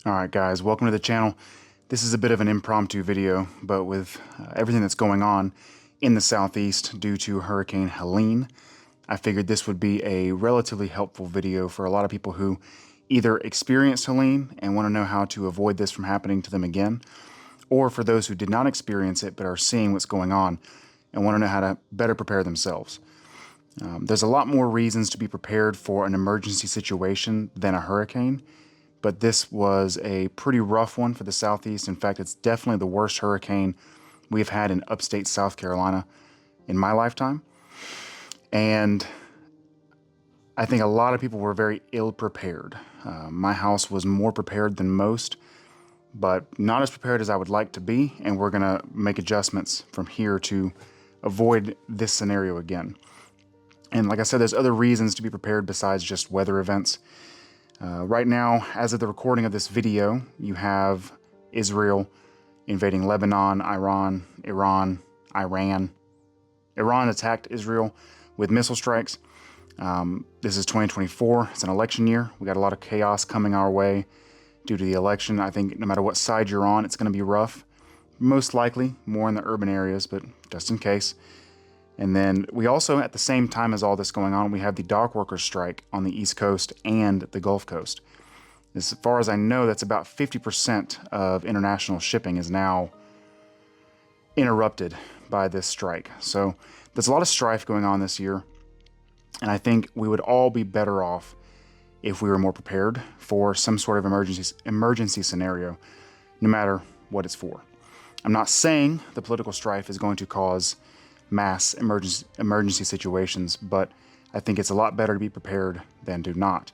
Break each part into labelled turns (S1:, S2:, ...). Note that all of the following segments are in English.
S1: Alright guys, welcome to the channel. This is a bit of an impromptu video, but with everything that's going on in the southeast due to Hurricane Helene, I figured this would be a relatively helpful video for a lot of people who either experienced Helene and want to know how to avoid this from happening to them again, or for those who did not experience it but are seeing what's going on and want to know how to better prepare themselves. There's a lot more reasons to be prepared for an emergency situation than a hurricane, but this was a pretty rough one for the Southeast. In fact, it's definitely the worst hurricane we've had in upstate South Carolina in my lifetime. And I think a lot of people were very ill prepared. My house was more prepared than most, but not as prepared as I would like to be, and we're gonna make adjustments from here to avoid this scenario again. And like I said, there's other reasons to be prepared besides just weather events. Right now, as of the recording of this video, you have Israel invading Lebanon, Iran. Iran attacked Israel with missile strikes. This is 2024. It's an election year. We got a lot of chaos coming our way due to the election. I think no matter what side you're on, it's going to be rough. Most likely more in the urban areas, but just in case. And then we also, at the same time as all this going on, we have the dock workers strike on the East Coast and the Gulf Coast. As far as I know, that's about 50% of international shipping is now interrupted by this strike. So there's a lot of strife going on this year, and I think we would all be better off if we were more prepared for some sort of emergency scenario, no matter what it's for. I'm not saying the political strife is going to cause mass emergency situations, but I think it's a lot better to be prepared than to not.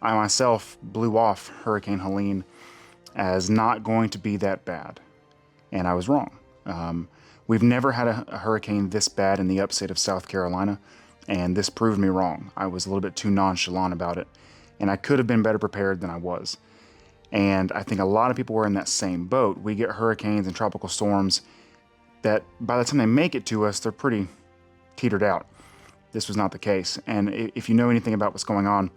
S1: I myself blew off Hurricane Helene as not going to be that bad, and I was wrong. We've never had a hurricane this bad in the upstate of South Carolina, and this proved me wrong. I was a little bit too nonchalant about it, and I could have been better prepared than I was. And I think a lot of people were in that same boat. We get hurricanes and tropical storms that by the time they make it to us, they're pretty teetered out. This was not the case. And if you know anything about what's going on,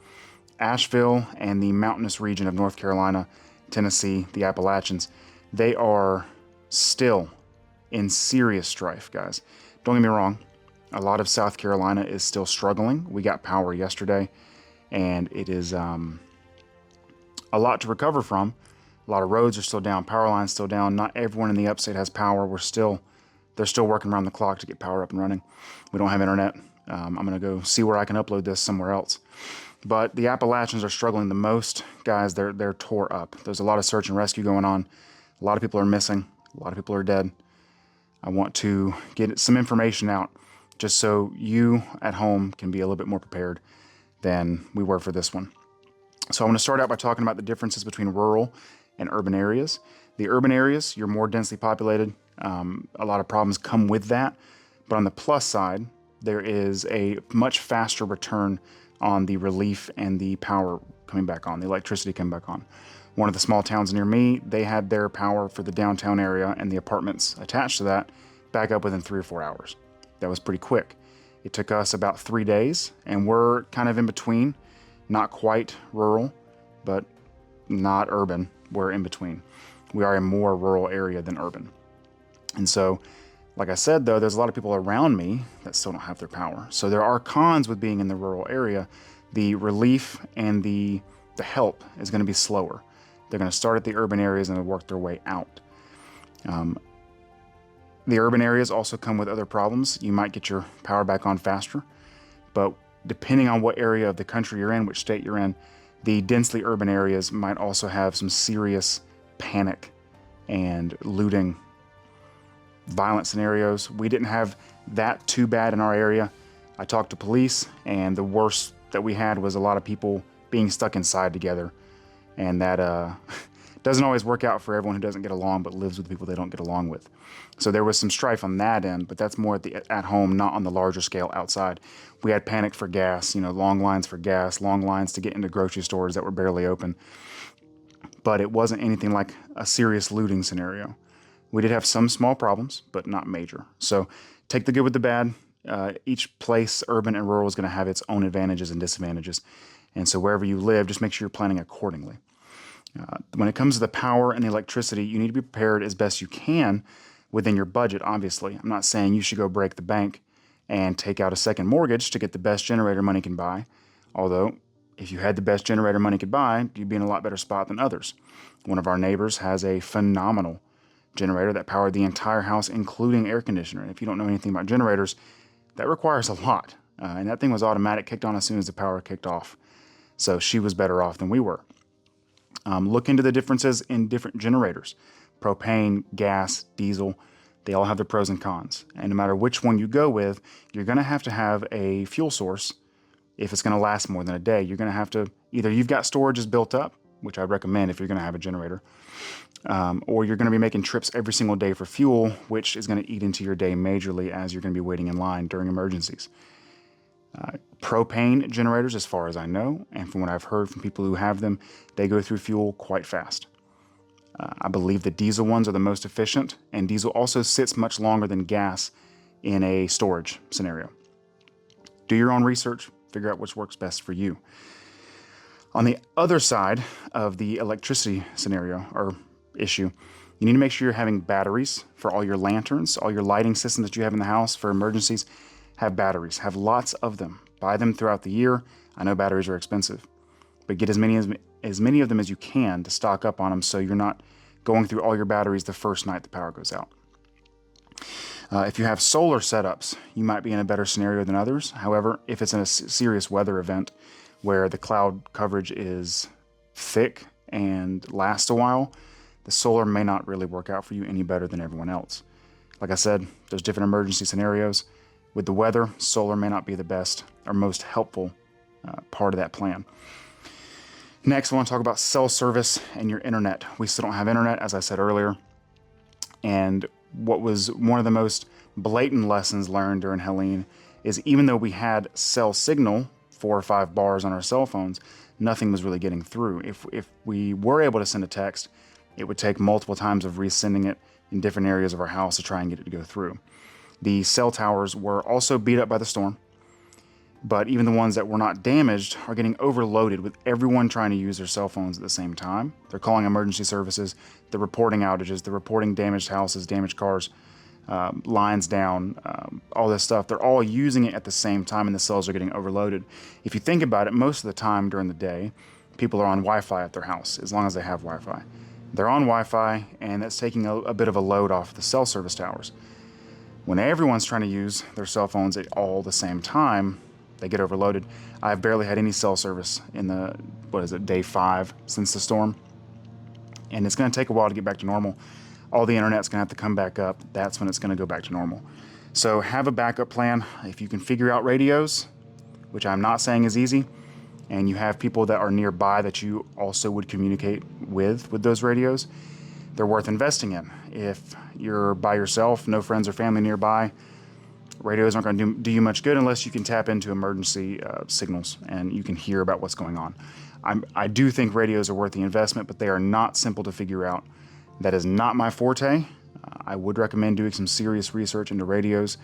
S1: Asheville and the mountainous region of North Carolina, Tennessee, the Appalachians, they are still in serious strife, guys. Don't get me wrong. A lot of South Carolina is still struggling. We got power yesterday, and it is a lot to recover from. A lot of roads are still down, power lines still down. Not everyone in the upstate has power. They're still working around the clock to get power up and running. We don't have internet. I'm gonna go see where I can upload this somewhere else. But the Appalachians are struggling the most. Guys, they're tore up. There's a lot of search and rescue going on. A lot of people are missing. A lot of people are dead. I want to get some information out just so you at home can be a little bit more prepared than we were for this one. So I'm gonna start out by talking about the differences between rural and urban areas. The urban areas, you're more densely populated. A lot of problems come with that. But on the plus side, there is a much faster return on the relief and the power coming back on, the electricity coming back on. One of the small towns near me, they had their power for the downtown area and the apartments attached to that back up within 3 or 4 hours. That was pretty quick. It took us about 3 days, and we're kind of in between, not quite rural, but not urban. We're in between. We are a more rural area than urban. And so, like I said, though, there's a lot of people around me that still don't have their power. So there are cons with being in the rural area. The relief and the help is going to be slower. They're going to start at the urban areas and work their way out. The urban areas also come with other problems. You might get your power back on faster, but depending on what area of the country you're in, which state you're in, the densely urban areas might also have some serious panic and looting, violent scenarios. We didn't have that too bad in our area. I talked to police, and the worst that we had was a lot of people being stuck inside together, and that doesn't always work out for everyone who doesn't get along but lives with people they don't get along with. So there was some strife on that end, but that's more at home, not on the larger scale outside. We had panic for gas, long lines for gas, long lines to get into grocery stores that were barely open. But it wasn't anything like a serious looting scenario. We did have some small problems, but not major. So take the good with the bad. Each place, urban and rural, is going to have its own advantages and disadvantages. And so wherever you live, just make sure you're planning accordingly. When it comes to the power and the electricity, you need to be prepared as best you can within your budget, obviously. I'm not saying you should go break the bank and take out a second mortgage to get the best generator money can buy. Although, if you had the best generator money could buy, you'd be in a lot better spot than others. One of our neighbors has a phenomenal generator that powered the entire house, including air conditioner. And if you don't know anything about generators, that requires a lot. And that thing was automatic, kicked on as soon as the power kicked off. So she was better off than we were. Look into the differences in different generators. Propane, gas, diesel, they all have their pros and cons. And no matter which one you go with, you're going to have a fuel source. If it's going to last more than a day, you're going to have to, either you've got storages built up, which I recommend if you're going to have a generator, or you're going to be making trips every single day for fuel, which is going to eat into your day majorly as you're going to be waiting in line during emergencies. Propane generators, as far as I know, and from what I've heard from people who have them, they go through fuel quite fast. I believe the diesel ones are the most efficient, and diesel also sits much longer than gas in a storage scenario. Do your own research, figure out which works best for you. On the other side of the electricity scenario or issue, you need to make sure you're having batteries for all your lanterns, all your lighting systems that you have in the house for emergencies. Have batteries. Have lots of them. Buy them throughout the year. I know batteries are expensive, but get as many of them as you can to stock up on them so you're not going through all your batteries the first night the power goes out. If you have solar setups, you might be in a better scenario than others. However, if it's in a serious weather event where the cloud coverage is thick and lasts a while, the solar may not really work out for you any better than everyone else. Like I said, there's different emergency scenarios. With the weather, solar may not be the best or most helpful part of that plan. Next, I want to talk about cell service and your internet. We still don't have internet, as I said earlier. And what was one of the most blatant lessons learned during Helene is even though we had cell signal, 4 or 5 bars on our cell phones, nothing was really getting through. If we were able to send a text, it would take multiple times of resending it in different areas of our house to try and get it to go through. The cell towers were also beat up by the storm, but even the ones that were not damaged are getting overloaded with everyone trying to use their cell phones at the same time. They're calling emergency services, they're reporting outages, they're reporting damaged houses, damaged cars, lines down, all this stuff. They're all using it at the same time and the cells are getting overloaded. If you think about it, most of the time during the day, people are on Wi-Fi at their house, as long as they have Wi-Fi. They're on Wi-Fi and that's taking a bit of a load off the cell service towers. When everyone's trying to use their cell phones at all the same time, they get overloaded. I've barely had any cell service in the, day 5 since the storm. And it's going to take a while to get back to normal. All the internet's going to have to come back up. That's when it's going to go back to normal. So have a backup plan. If you can figure out radios, which I'm not saying is easy, and you have people that are nearby that you also would communicate with those radios, they're worth investing in. If you're by yourself, no friends or family nearby, radios aren't going to do you much good unless you can tap into emergency signals and you can hear about what's going on. I do think radios are worth the investment, but they are not simple to figure out. That is not my forte. I would recommend doing some serious research into radios.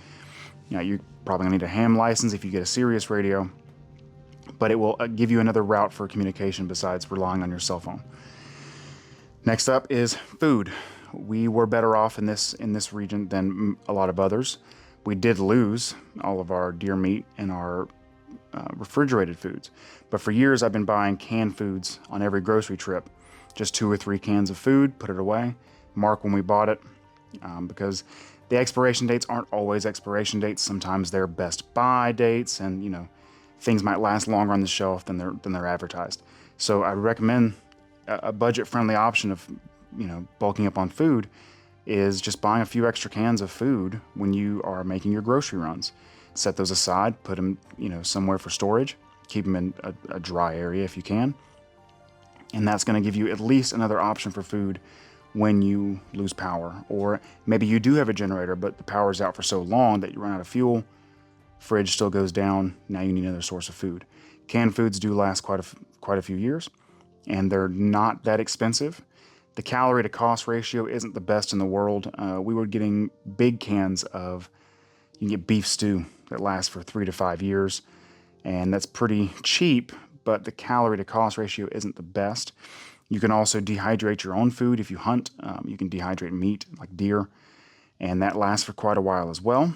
S1: You're probably going to need a ham license if you get a serious radio, but it will give you another route for communication besides relying on your cell phone. Next up is food. We were better off in this region than a lot of others. We did lose all of our deer meat and our refrigerated foods. But for years, I've been buying canned foods on every grocery trip. Just 2 or 3 cans of food, put it away, mark when we bought it, because the expiration dates aren't always expiration dates. Sometimes they're best buy dates, and things might last longer on the shelf than they're advertised. So I recommend a budget-friendly option of bulking up on food is just buying a few extra cans of food when you are making your grocery runs. Set those aside, put them somewhere for storage, keep them in a dry area if you can, and that's going to give you at least another option for food when you lose power. Or maybe you do have a generator but the power's out for so long that you run out of fuel, fridge still goes down, now you need another source of food. Canned foods do last quite a few years, and they're not that expensive. The calorie to cost ratio isn't the best in the world. We were getting big cans of, you can get beef stew that lasts for 3 to 5 years, and that's pretty cheap, but the calorie to cost ratio isn't the best. You can also dehydrate your own food if you hunt. You can dehydrate meat like deer, and that lasts for quite a while as well.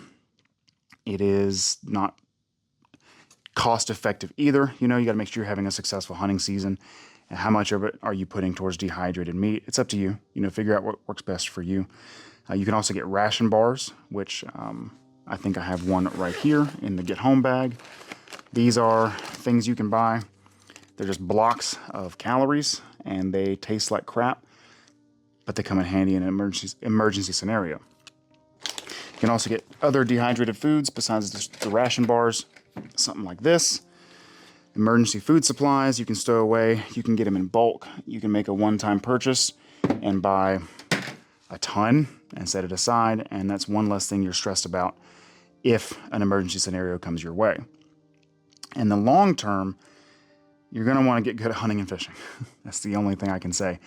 S1: It is not cost effective either. You got to make sure you're having a successful hunting season. And how much of it are you putting towards dehydrated meat? It's up to you. Figure out what works best for you. You can also get ration bars, which I think I have one right here in the get home bag. These are things you can buy. They're just blocks of calories, and they taste like crap, but they come in handy in an emergency scenario. You can also get other dehydrated foods besides the ration bars, something like this. Emergency food supplies you can stow away. You can get them in bulk. You can make a one-time purchase and buy a ton and set it aside, and that's one less thing you're stressed about if an emergency scenario comes your way. In the long term, you're going to want to get good at hunting and fishing. That's the only thing I can say.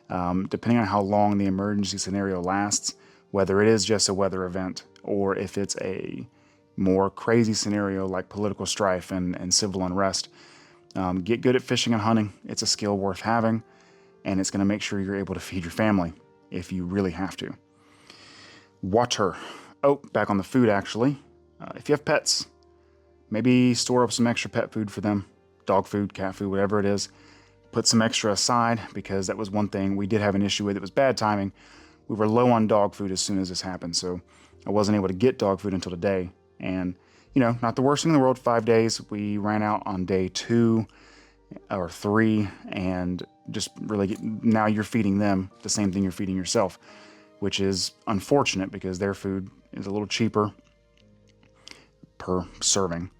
S1: Depending on how long the emergency scenario lasts, whether it is just a weather event or if it's a more crazy scenario like political strife and civil unrest, get good at fishing and hunting. It's a skill worth having, and it's going to make sure you're able to feed your family if you really have to. Water. Oh, back on the food actually. If you have pets, maybe store up some extra pet food for them. Dog food, cat food, whatever it is. Put some extra aside, because that was one thing we did have an issue with. It was bad timing. We were low on dog food as soon as this happened, so I wasn't able to get dog food until today. And, not the worst thing in the world, 5 days. We ran out on day 2 or 3, and just really now you're feeding them the same thing you're feeding yourself, which is unfortunate because their food is a little cheaper per serving.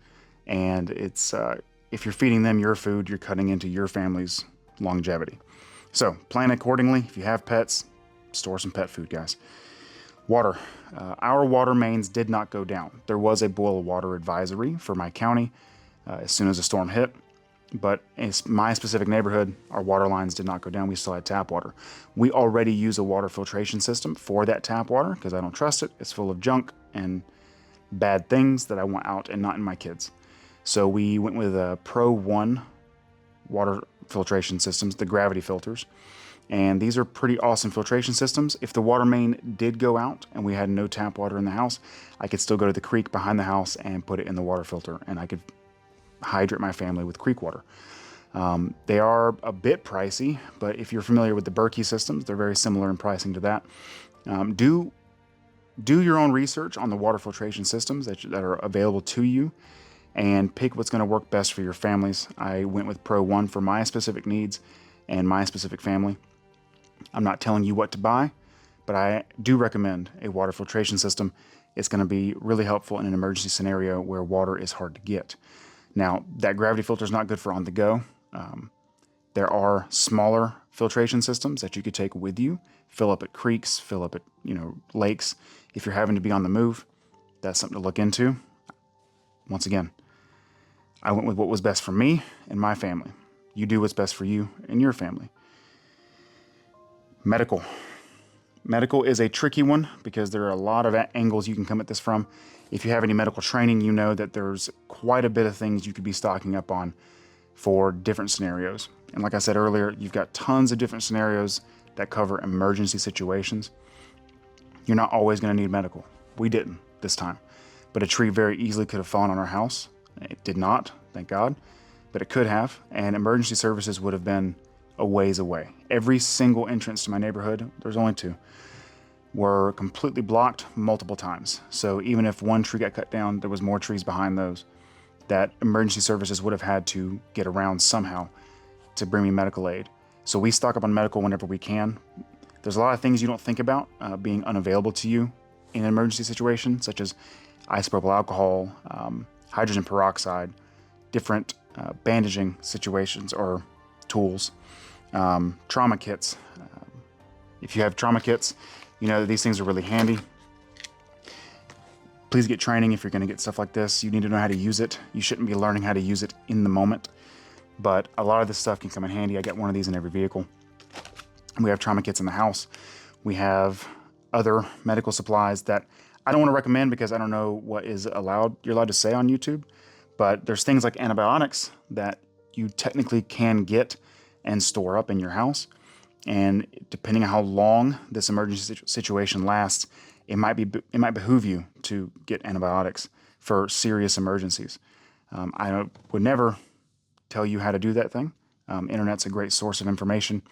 S1: And it's if you're feeding them your food, you're cutting into your family's longevity. So plan accordingly. If you have pets, store some pet food, guys. Water. Our water mains did not go down. There was a boil water advisory for my county as soon as the storm hit. But in my specific neighborhood, our water lines did not go down. We still had tap water. We already use a water filtration system for that tap water because I don't trust it. It's full of junk and bad things that I want out and not in my kids. So we went with a Pro 1 water filtration systems, the gravity filters. And these are pretty awesome filtration systems. If the water main did go out and we had no tap water in the house, I could still go to the creek behind the house and put it in the water filter, and I could hydrate my family with creek water. They are a bit pricey, but if you're familiar with the Berkey systems, they're very similar in pricing to that. Do your own research on the water filtration systems that are available to you, and pick what's going to work best for your families. I went with Pro 1 for my specific needs and my specific family. I'm not telling you what to buy, but I do recommend a water filtration system. It's going to be really helpful in an emergency scenario where water is hard to get. Now, that gravity filter is not good for on the go. There are smaller filtration systems that you could take with you, fill up at creeks, fill up at lakes. If you're having to be on the move, that's something to look into. Once again, I went with what was best for me and my family. You do what's best for you and your family. Medical. Medical is a tricky one because there are a lot of angles you can come at this from. If you have any medical training, you know that there's quite a bit of things you could be stocking up on for different scenarios. And like I said earlier, you've got tons of different scenarios that cover emergency situations. You're not always going to need medical. We didn't this time. But a tree very easily could have fallen on our house. It did not, thank God, but it could have. And emergency services would have been a ways away. Every single entrance to my neighborhood, there's only 2, were completely blocked multiple times. So even if one tree got cut down, there was more trees behind those that emergency services would have had to get around somehow to bring me medical aid. So we stock up on medical whenever we can. There's a lot of things you don't think about being unavailable to you in an emergency situation, such as isopropyl alcohol, hydrogen peroxide, different bandaging situations or tools, trauma kits. If you have trauma kits, you know that these things are really handy. Please get training if you're going to get stuff like this. You need to know how to use it. You shouldn't be learning how to use it in the moment, but a lot of this stuff can come in handy. I got one of these in every vehicle. We have trauma kits in the house. We have other medical supplies that I don't want to recommend because I don't know what is you're allowed to say on YouTube, but there's things like antibiotics that you technically can get and store up in your house. And depending on how long this emergency situation lasts, it might behoove you to get antibiotics for serious emergencies. I would never tell you how to do that thing. Internet's a great source of information,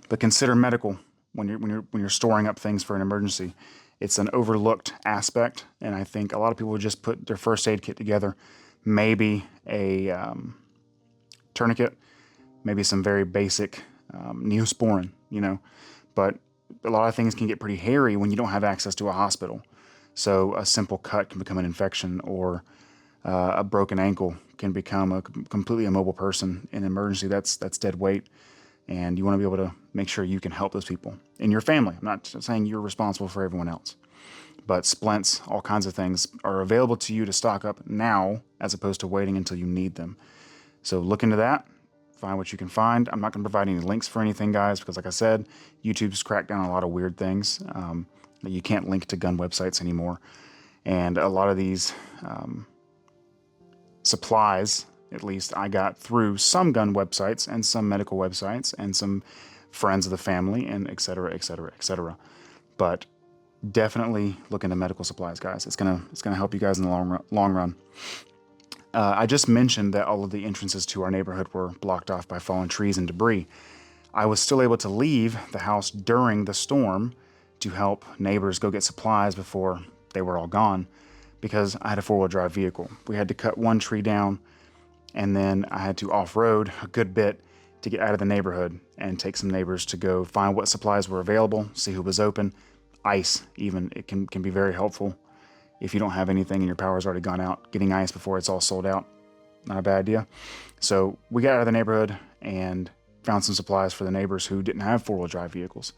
S1: but consider medical when you're storing up things for an emergency. It's an overlooked aspect, and I think a lot of people would just put their first aid kit together, maybe a tourniquet, maybe some very basic Neosporin, but a lot of things can get pretty hairy when you don't have access to a hospital. So a simple cut can become an infection, or a broken ankle can become a completely immobile person in an emergency. That's dead weight, and you want to be able to make sure you can help those people in your family. I'm not saying you're responsible for everyone else, but splints, all kinds of things are available to you to stock up now as opposed to waiting until you need them. So look into that. Find what you can find. I'm not going to provide any links for anything, guys, because like I said, YouTube's cracked down on a lot of weird things. You can't link to gun websites anymore. And a lot of these supplies, at least, I got through some gun websites and some medical websites and some friends of the family, and et cetera, et cetera, et cetera. But definitely look into medical supplies, guys. It's gonna help you guys in the long run. I just mentioned that all of the entrances to our neighborhood were blocked off by fallen trees and debris. I was still able to leave the house during the storm to help neighbors go get supplies before they were all gone, because I had a four-wheel drive vehicle. We had to cut one tree down, and then I had to off-road a good bit to get out of the neighborhood and take some neighbors to go find what supplies were available, see who was open. Ice, even, it can be very helpful. If you don't have anything and your power's already gone out, getting ice before it's all sold out, not a bad idea. So we got out of the neighborhood and found some supplies for the neighbors who didn't have four-wheel drive vehicles.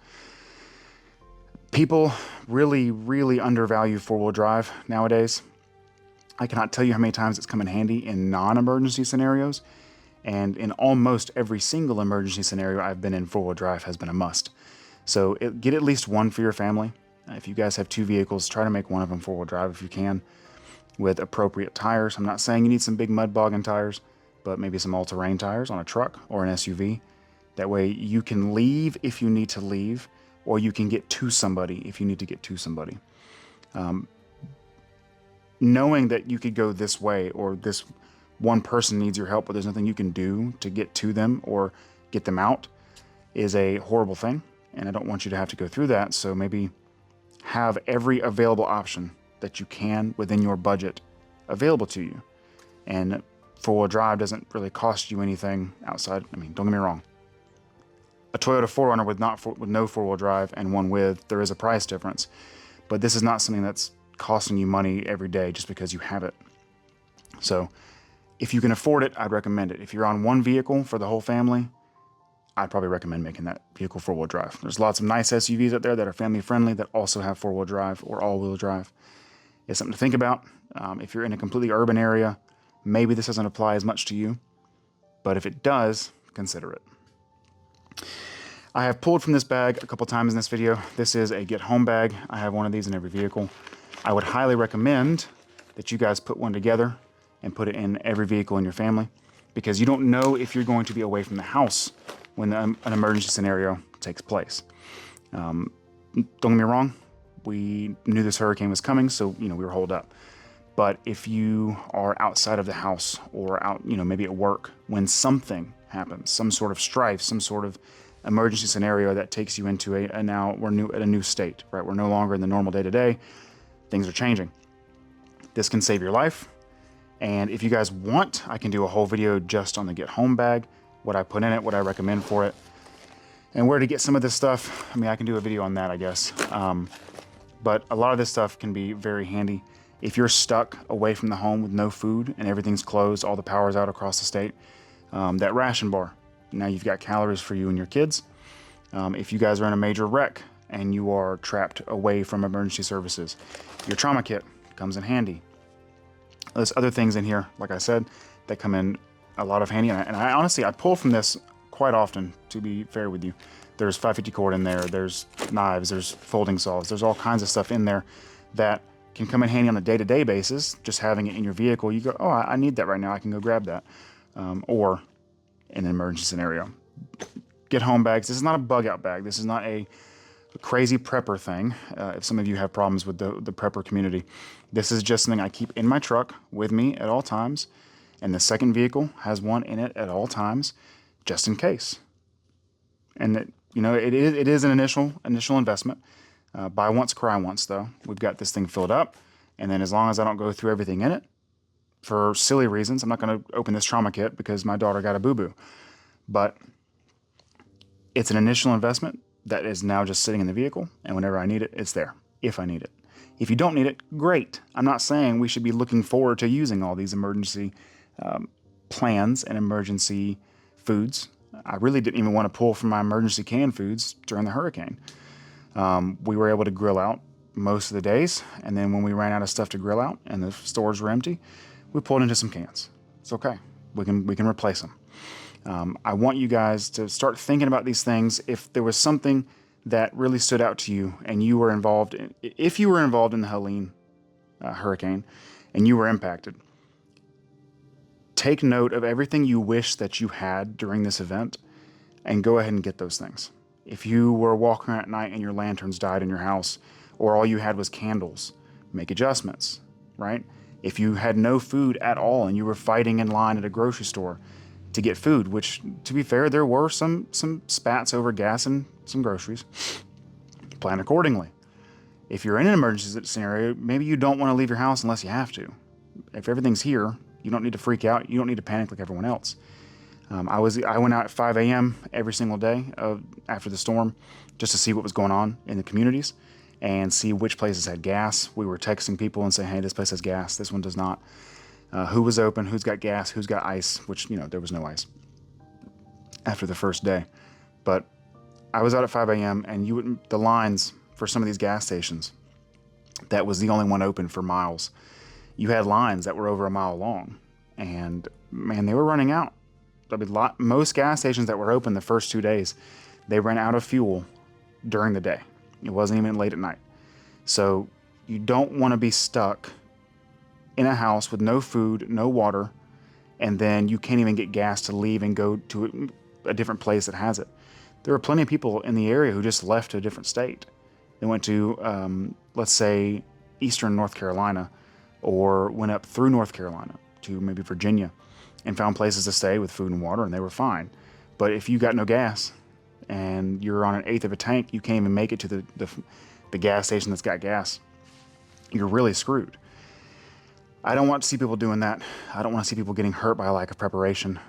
S1: People really, really undervalue four-wheel drive nowadays. I cannot tell you how many times it's come in handy in non-emergency scenarios, and in almost every single emergency scenario I've been in, four-wheel drive has been a must. So get at least one for your family. If you guys have two vehicles, try to make one of them four-wheel drive if you can, with appropriate tires. I'm not saying you need some big mud bogging tires, but maybe some all-terrain tires on a truck or an SUV. That way you can leave if you need to leave, or you can get to somebody if you need to get to somebody. Knowing that you could go this way, or this one person needs your help, but there's nothing you can do to get to them or get them out, is a horrible thing. And I don't want you to have to go through that. So maybe have every available option that you can within your budget available to you. And four-wheel drive doesn't really cost you anything outside. I mean, don't get me wrong. A Toyota 4Runner with no four-wheel drive and one with, there is a price difference. But this is not something that's costing you money every day just because you have it. So if you can afford it, I'd recommend it. If you're on one vehicle for the whole family, I'd probably recommend making that vehicle four-wheel drive. There's lots of nice SUVs out there that are family-friendly that also have four-wheel drive or all-wheel drive. It's something to think about. If you're in a completely urban area, maybe this doesn't apply as much to you, but if it does, consider it. I have pulled from this bag a couple times in this video. This is a get-home bag. I have one of these in every vehicle. I would highly recommend that you guys put one together and put it in every vehicle in your family, because you don't know if you're going to be away from the house when an emergency scenario takes place. Don't get me wrong, we knew this hurricane was coming, so we were holed up. But if you are outside of the house or out, maybe at work, when something happens, some sort of strife, some sort of emergency scenario that takes you into now we're at a new state, right? We're no longer in the normal day-to-day. Things are changing. This can save your life. And if you guys want, I can do a whole video just on the get home bag, what I put in it, what I recommend for it, and where to get some of this stuff. I mean, I can do a video on that, I guess. But a lot of this stuff can be very handy. If you're stuck away from the home with no food and everything's closed, all the power's out across the state, that ration bar, now you've got calories for you and your kids. If you guys are in a major wreck and you are trapped away from emergency services, your trauma kit comes in handy. There's other things in here, like I said, that come in a lot of handy. And I honestly, I pull from this quite often, to be fair with you. There's 550 cord in there, there's knives, there's folding saws, there's all kinds of stuff in there that can come in handy on a day-to-day basis. Just having it in your vehicle, you go, oh, I need that right now, I can go grab that. Or in an emergency scenario. get home bags. This is not a bug out bag. This is not a crazy prepper thing. If some of you have problems with the prepper community, this is just something I keep in my truck with me at all times. And the second vehicle has one in it at all times, just in case. And it is an initial investment. Buy once, cry once, though. We've got this thing filled up, and then as long as I don't go through everything in it, for silly reasons, I'm not going to open this trauma kit because my daughter got a boo-boo. But it's an initial investment that is now just sitting in the vehicle, and whenever I need it, it's there, if I need it. If you don't need it, great. I'm not saying we should be looking forward to using all these emergency plans and emergency foods. I really didn't even want to pull from my emergency canned foods during the hurricane. We were able to grill out most of the days, and then when we ran out of stuff to grill out and the stores were empty, we pulled into some cans. It's okay. We can replace them. I want you guys to start thinking about these things. If there was something that really stood out to you and you were involved in, if you were involved in the Helene hurricane and you were impacted, take note of everything you wish that you had during this event and go ahead and get those things. If you were walking around at night and your lanterns died in your house, or all you had was candles, make adjustments, right? If you had no food at all and you were fighting in line at a grocery store to get food, which, to be fair, there were some spats over gas and some groceries, plan accordingly. If you're in an emergency scenario, maybe you don't want to leave your house unless you have to. If everything's here, you don't need to freak out. You don't need to panic like everyone else. I went out at 5 a.m. every single day after the storm just to see what was going on in the communities and see which places had gas. We were texting people and saying, hey, this place has gas, this one does not. Who was open, who's got gas, who's got ice, which, there was no ice after the first day. But I was out at 5 a.m. and the lines for some of these gas stations, that was the only one open for miles. You had lines that were over a mile long, and man, they were running out. I mean, most gas stations that were open the first 2 days, they ran out of fuel during the day. It wasn't even late at night. So you don't want to be stuck in a house with no food, no water, and then you can't even get gas to leave and go to a different place that has it. There are plenty of people in the area who just left to a different state. They went to, let's say, eastern North Carolina, or went up through North Carolina to maybe Virginia and found places to stay with food and water, and they were fine. But if you got no gas and you're on an eighth of a tank, you can't even make it to the gas station that's got gas. You're really screwed. I don't want to see people doing that. I don't want to see people getting hurt by a lack of preparation.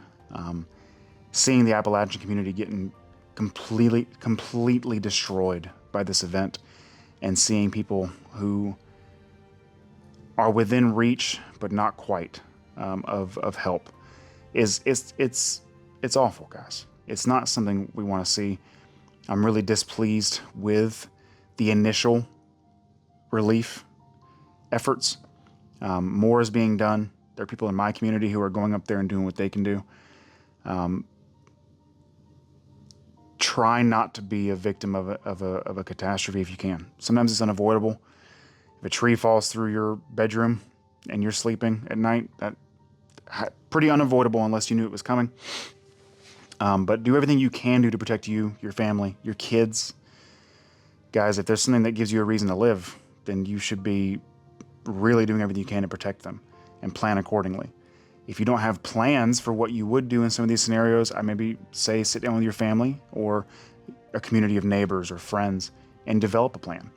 S1: Seeing the Appalachian community getting completely destroyed by this event, and seeing people who are within reach but not quite of help it's awful, guys. It's not something we want to see. I'm really displeased with the initial relief efforts. More is being done. There are people in my community who are going up there and doing what they can do. Try not to be a victim of a catastrophe if you can. Sometimes it's unavoidable. If a tree falls through your bedroom and you're sleeping at night, that's pretty unavoidable unless you knew it was coming. But do everything you can do to protect you, your family, your kids. Guys, if there's something that gives you a reason to live, then you should be really doing everything you can to protect them and plan accordingly. If you don't have plans for what you would do in some of these scenarios, I maybe say sit down with your family or a community of neighbors or friends and develop a plan.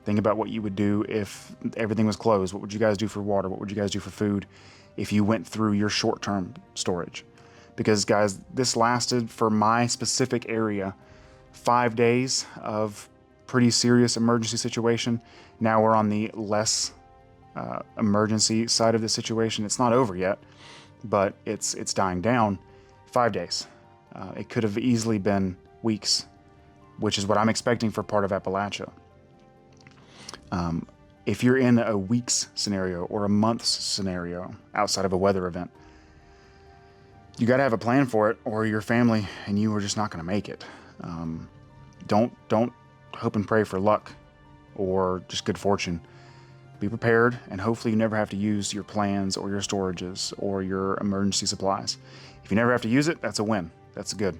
S1: Think about what you would do if everything was closed. What would you guys do for water? What would you guys do for food if you went through your short-term storage? Because, guys, this lasted for my specific area 5 days of pretty serious emergency situation. Now we're on the less emergency side of the situation. It's not over yet, but it's dying down. 5 days. It could have easily been weeks, which is what I'm expecting for part of Appalachia. If you're in a week's scenario or a month's scenario outside of a weather event, you got to have a plan for it, or your family and you are just not going to make it. Don't hope and pray for luck or just good fortune. Be prepared, and hopefully you never have to use your plans or your storages or your emergency supplies. If you never have to use it, that's a win. That's good.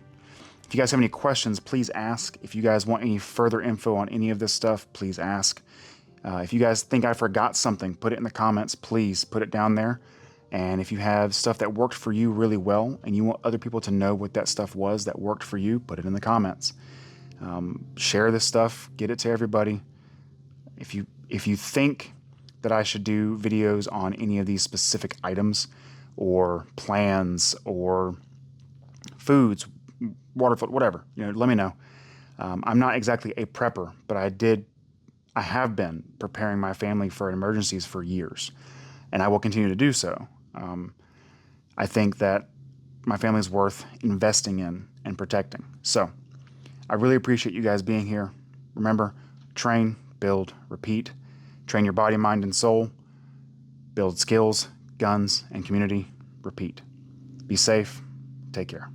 S1: If you guys have any questions, please ask. If you guys want any further info on any of this stuff, please ask. If you guys think I forgot something, put it in the comments. Please put it down there. And if you have stuff that worked for you really well and you want other people to know what that stuff was that worked for you, put it in the comments. Share this stuff. Get it to everybody. If you think that I should do videos on any of these specific items or plans or foods, water, whatever, let me know. I'm not exactly a prepper, but I have been preparing my family for emergencies for years, and I will continue to do so. I think that my family is worth investing in and protecting. So I really appreciate you guys being here. Remember, train, build, repeat. Train your body, mind, and soul. Build skills, guns, and community. Repeat. Be safe. Take care.